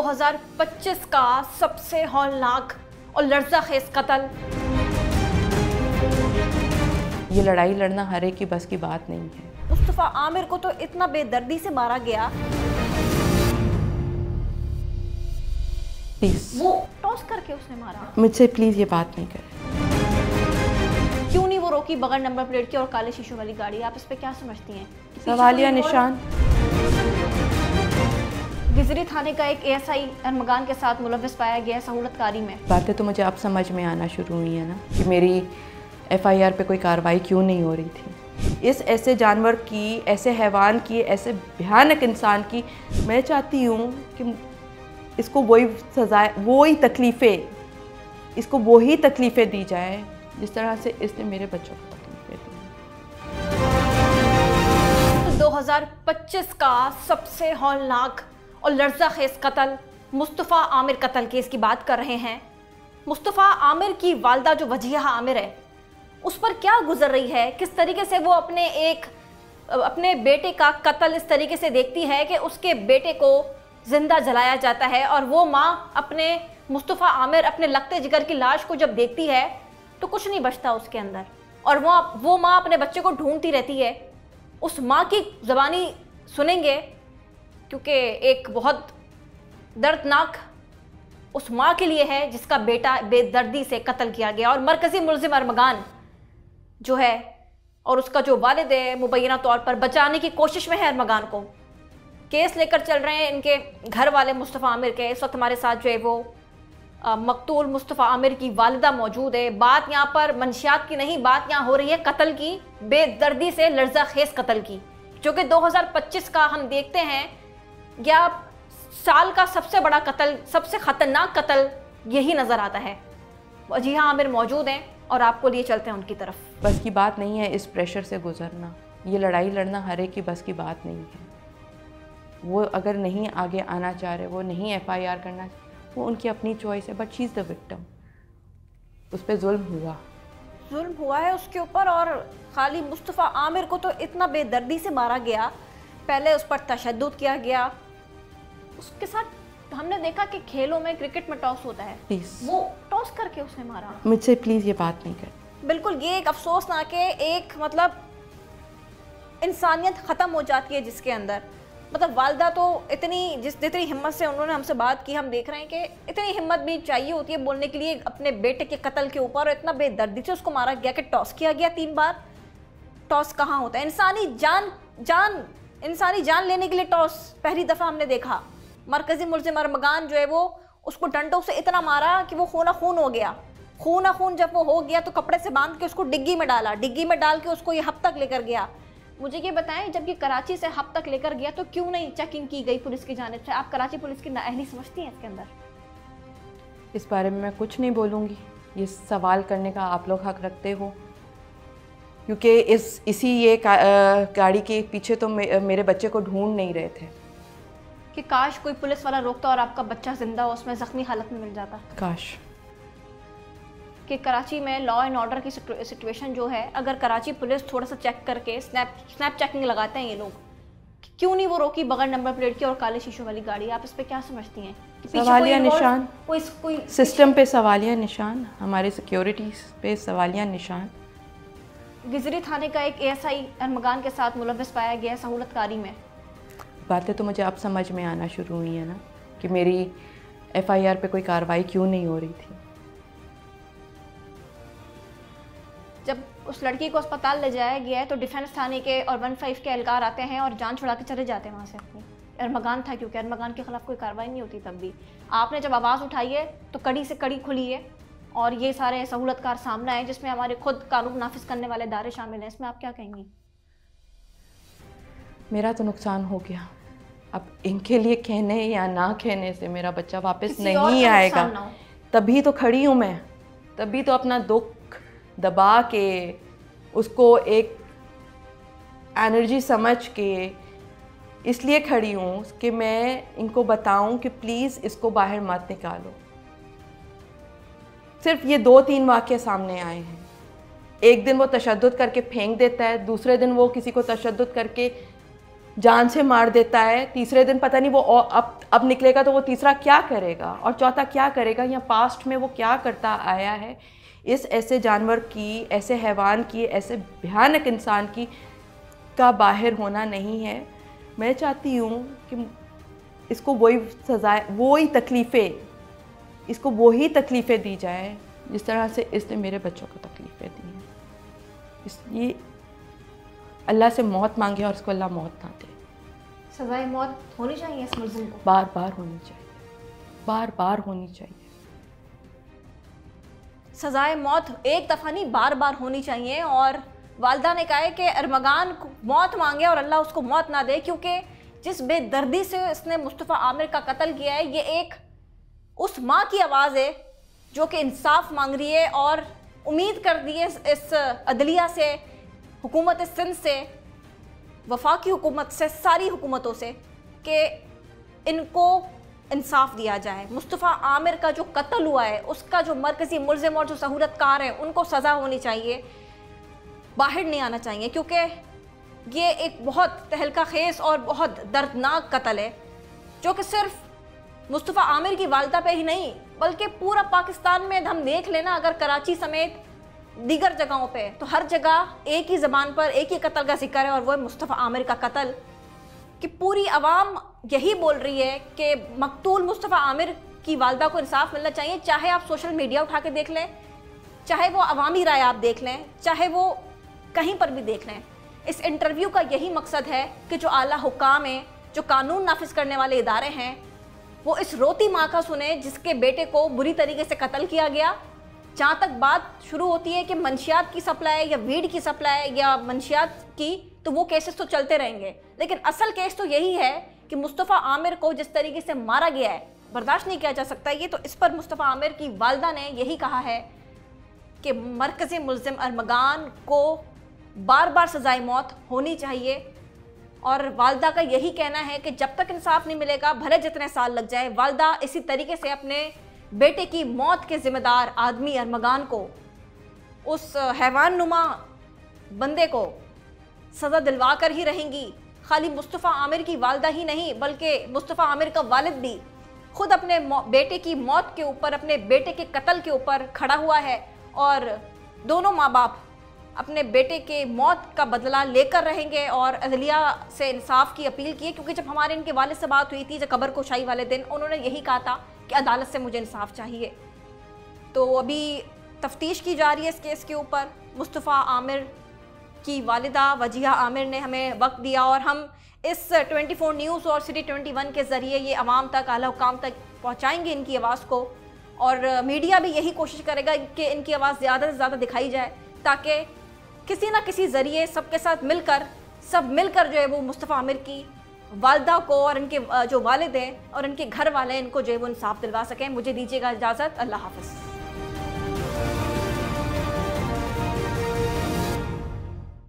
2025 का सबसे हौलनाक और लर्ज़ाखेज़ कत्ल। ये लड़ाई लड़ना हर एक की बस की बात नहीं है। मुस्तफ़ा आमिर को तो इतना बेदर्दी से मारा गया, प्लीज वो टॉस करके उसने मारा। मुझसे प्लीज ये बात नहीं करें। क्यों नहीं वो रोकी बगैर नंबर प्लेट की और काले शीशों वाली गाड़ी? आप इस पे क्या समझती हैं? सवालिया निशान। गिजरी थाने का एक एएसआई अरमगान के साथ मुलव्वस पाया गया सहूलतकारी में। बातें तो मुझे अब समझ में आना शुरू हुई है ना कि मेरी एफआईआर पे कोई कार्रवाई क्यों नहीं हो रही थी। इस ऐसे जानवर की, ऐसे हैवान की, ऐसे भयानक इंसान की मैं चाहती हूँ कि इसको वही सज़ा, वही तकलीफ़ें, इसको वही तकलीफ़ें दी जाए जिस तरह से इसने मेरे बच्चों को तकलीफ़ें दी। 2025 का सबसे हौलनाक और लर्ज़ाखेज़ कत्ल, मुस्तफ़ा आमिर कत्ल केस की बात कर रहे हैं। मुस्तफ़ा आमिर की वालदा जो वजीहा आमिर है, उस पर क्या गुजर रही है, किस तरीके से वो अपने बेटे का कत्ल इस तरीके से देखती है कि उसके बेटे को जिंदा जलाया जाता है, और वो माँ अपने मुस्तफ़ा आमिर अपने लगते जिगर की लाश को जब देखती है तो कुछ नहीं बचता उसके अंदर, और वो माँ अपने बच्चे को ढूंढती रहती है। उस माँ की ज़बानी सुनेंगे, क्योंकि एक बहुत दर्दनाक उस माँ के लिए है जिसका बेटा बेदर्दी से कत्ल किया गया, और मरकज़ी मुलज़िम अरमगान जो है और उसका जो वालिद है मुबैना तौर पर बचाने की कोशिश में है अरमगान को। केस लेकर चल रहे हैं इनके घर वाले मुस्तफ़ा आमिर के। इस वक्त हमारे साथ जो है वो मकतूल मुस्तफ़ा आमिर की वालिदा मौजूद है। बात यहाँ पर मंशियात की नहीं, बात यहाँ हो रही है कत्ल की, बेदर्दी से लर्ज़ाखेज़ कत्ल की, जो कि 2025 का हम देखते हैं या साल का सबसे बड़ा कत्ल, सबसे ख़तरनाक कत्ल यही नज़र आता है। जी हाँ, आमिर मौजूद हैं और आपको लिए चलते हैं उनकी तरफ। बस की बात नहीं है इस प्रेशर से गुजरना। ये लड़ाई लड़ना हर एक की बस की बात नहीं है। वो अगर नहीं आगे आना चाह रहे, वो नहीं एफआईआर करना, वो उनकी अपनी चॉइस है, but she is the victim. उस पर जुल्म हुआ है उसके ऊपर, और खाली मुस्तफ़ा आमिर को तो इतना बेदर्दी से मारा गया। पहले उस पर तशद्दुद किया गया। उसके साथ हमने देखा कि खेलों में, क्रिकेट में टॉस होता है, वो टॉस करके उसने मारा। मुझसे प्लीज़ ये बात नहीं करें। बिल्कुल, ये एक अफसोसनाक है। एक मतलब इंसानियत ख़त्म हो जाती है जिसके अंदर, मतलब वालदा तो जितनी हिम्मत से उन्होंने हमसे बात की, हम देख रहे हैं कि इतनी हिम्मत भी चाहिए होती है बोलने के लिए अपने बेटे के कत्ल के ऊपर, और इतना बेदर्दी से उसको मारा गया कि टॉस किया गया 3 बार। टॉस कहाँ होता है? इंसानी जान लेने के लिए टॉस पहली दफ़ा हमने देखा। मरकज़ी मुलज़िम अरमगान जो है वो उसको डंडों से इतना मारा कि वो खूना खून हो गया। खूना खून जब वो हो गया तो कपड़े से बांध के उसको डिग्गी में डाला, डिग्गी में डाल के उसको ये हब तक लेकर गया। मुझे ये बताएं, जब ये कराची से हब तक लेकर गया तो क्यों नहीं चेकिंग की गई पुलिस की जानिब से? आप कराची पुलिस की नाअहली समझती हैं इसके अंदर? इस बारे में मैं कुछ नहीं बोलूँगी। ये सवाल करने का आप लोग हक रखते हो, क्योंकि ये गाड़ी के पीछे तो मेरे बच्चे को ढूंढ नहीं रहे थे कि काश कोई पुलिस वाला रोकता और आपका बच्चा जिंदा हो, उसमें ज़ख्मी हालत में मिल जाता। काश कि कराची में लॉ एंड ऑर्डर की सिचुएशन जो है, अगर कराची पुलिस थोड़ा सा चेक करके स्नैप चेकिंग लगाते हैं ये लोग, क्यों नहीं वो रोकी बगैर नंबर प्लेट की और काले शीशों वाली गाड़ी? आप इस पे क्या समझती हैं? सवालिया निशान, कोई सिस्टम पे सवालिया निशान, हमारे सिक्योरिटी पे सवालिया निशान। गिजरी थाने का एक एएसआई अरमगान के साथ मुलव्वस पाया गया सहूलतकारी में। बातें तो मुझे अब समझ में आना शुरू हुई है ना कि मेरी एफआईआर पे कोई कार्रवाई क्यों नहीं हो रही थी। जब उस लड़की को अस्पताल ले जाया गया है तो डिफेंस थाने के और 15 के एहलकार आते हैं और जान छुड़ा के चले जाते हैं वहाँ से। अपनी अरमगान था, क्योंकि अरमगान के खिलाफ कोई कार्रवाई नहीं होती। तब भी आपने जब आवाज़ उठाई है तो कड़ी से कड़ी खुली है, और ये सारे सहूलतकार सामना है जिसमें हमारे खुद कानून नाफिज करने वाले इदारे शामिल हैं। इसमें आप क्या कहेंगी? मेरा तो नुकसान हो गया, अब इनके लिए कहने या ना कहने से मेरा बच्चा वापस नहीं आएगा। तभी तो खड़ी हूँ मैं, तभी तो अपना दुख दबा के, उसको एक एनर्जी समझ के इसलिए खड़ी हूँ कि मैं इनको बताऊँ कि प्लीज़ इसको बाहर मत निकालो। सिर्फ ये 2-3 वाक़ये सामने आए हैं। एक दिन वो तशद्दुद करके फेंक देता है, दूसरे दिन वो किसी को तशद्दुद करके जान से मार देता है, तीसरे दिन पता नहीं वो अब निकलेगा तो वो तीसरा क्या करेगा और चौथा क्या करेगा, या पास्ट में वो क्या करता आया है। इस ऐसे जानवर की, ऐसे हैवान की, ऐसे भयानक इंसान की का बाहर होना नहीं है। मैं चाहती हूँ कि इसको वही सजाएं, वही तकलीफ़ें, इसको वही तकलीफ़ें दी जाए जिस तरह से इसने मेरे बच्चों को तकलीफ़ें दी हैं। इसलिए अल्लाह से मौत मांगे और उसको अल्लाह मौत ना दे। सजाए मौत होनी चाहिए इस मुल्ज़िम को, बार बार होनी चाहिए, बार बार होनी चाहिए। सजाए मौत एक दफ़ा नहीं, बार बार होनी चाहिए। और वालदा ने कहा है कि अरमगान मौत मांगे और अल्लाह उसको मौत ना दे, क्योंकि जिस बेदर्दी से इसने मुस्तफ़ा आमिर का कत्ल किया है, ये एक उस माँ की आवाज़ है जो कि इंसाफ मांग रही है और उम्मीद कर दी है इस अदलिया से, हुकूमत सिंध से, वफाकी हुकूमत से, सारी हुकूमतों से कि इनको इंसाफ दिया जाए। मुस्तफ़ा आमिर का जो कत्ल हुआ है उसका जो मरकज़ी मुल्ज़िम और जो सहूलतकार हैं उनको सज़ा होनी चाहिए, बाहर नहीं आना चाहिए, क्योंकि ये एक बहुत तहलका खेस और बहुत दर्दनाक कत्ल है जो कि सिर्फ मुस्तफ़ा आमिर की वालदा पे ही नहीं बल्कि पूरा पाकिस्तान में हम देख लेना, अगर कराची समेत दीगर जगहों पे, तो हर जगह एक ही ज़बान पर एक ही कत्ल का जिक्र है और वो है मुस्तफ़ा आमिर का कत्ल। कि पूरी आवाम यही बोल रही है कि मकतूल मुस्तफ़ा आमिर की वालदा को इंसाफ मिलना चाहिए, चाहे आप सोशल मीडिया उठा के देख लें, चाहे वो अवामी राय आप देख लें, चाहे वो कहीं पर भी देख लें। इस इंटरव्यू का यही मकसद है कि जो आला हुक्काम हैं, जो कानून नाफिज करने वाले इदारे हैं, वो इस रोती माँ का सुने जिसके बेटे को बुरी तरीके से कत्ल किया गया। जहाँ तक बात शुरू होती है कि मंशियात की सप्लाई या वीड की सप्लाई या मंशियात की, तो वो केसेस तो चलते रहेंगे, लेकिन असल केस तो यही है कि मुस्तफ़ा आमिर को जिस तरीके से मारा गया है बर्दाश्त नहीं किया जा सकता ये। तो इस पर मुस्तफ़ा आमिर की वालदा ने यही कहा है कि मरकज़ी मुल्ज़िम अरमगान को बार बार सज़ाए मौत होनी चाहिए। और वालदा का यही कहना है कि जब तक इंसाफ नहीं मिलेगा, भले जितने साल लग जाए, वालदा इसी तरीके से अपने बेटे की मौत के ज़िम्मेदार आदमी अरमगान को, उस हैवान नुमा बंदे को सज़ा दिलवा कर ही रहेंगी। खाली मुस्तफ़ा आमिर की वालदा ही नहीं बल्कि मुस्तफ़ा आमिर का वालिद भी खुद अपने बेटे की मौत के ऊपर, अपने बेटे के कत्ल के ऊपर खड़ा हुआ है और दोनों माँ बाप अपने बेटे के मौत का बदला लेकर रहेंगे और अदलिया से इंसाफ की अपील की है। क्योंकि जब हमारे इनके वालिद से बात हुई थी जब कब्र कुशाई वाले दिन, उन्होंने यही कहा था कि अदालत से मुझे इंसाफ चाहिए। तो अभी तफ्तीश की जा रही है इस केस के ऊपर। मुस्तफ़ा आमिर की वालिदा वजिहा आमिर ने हमें वक्त दिया और हम इस 24 न्यूज़ और सिटी 21 के ज़रिए ये आवाम तक, आला हुक्काम तक पहुँचाएँगे इनकी आवाज़ को। और मीडिया भी यही कोशिश करेगा कि इनकी आवाज़ ज़्यादा से ज़्यादा दिखाई जाए, ताकि किसी ना किसी ज़रिए सबके साथ मिलकर, सब मिलकर जो है वो मुस्तफ़ा आमिर की वालदा को और इनके जो वालिद हैं और इनके घर वाले हैं, इनको जो है वो इंसाफ दिलवा सकें। मुझे दीजिएगा इजाज़त। अल्लाह हाफ़िज़।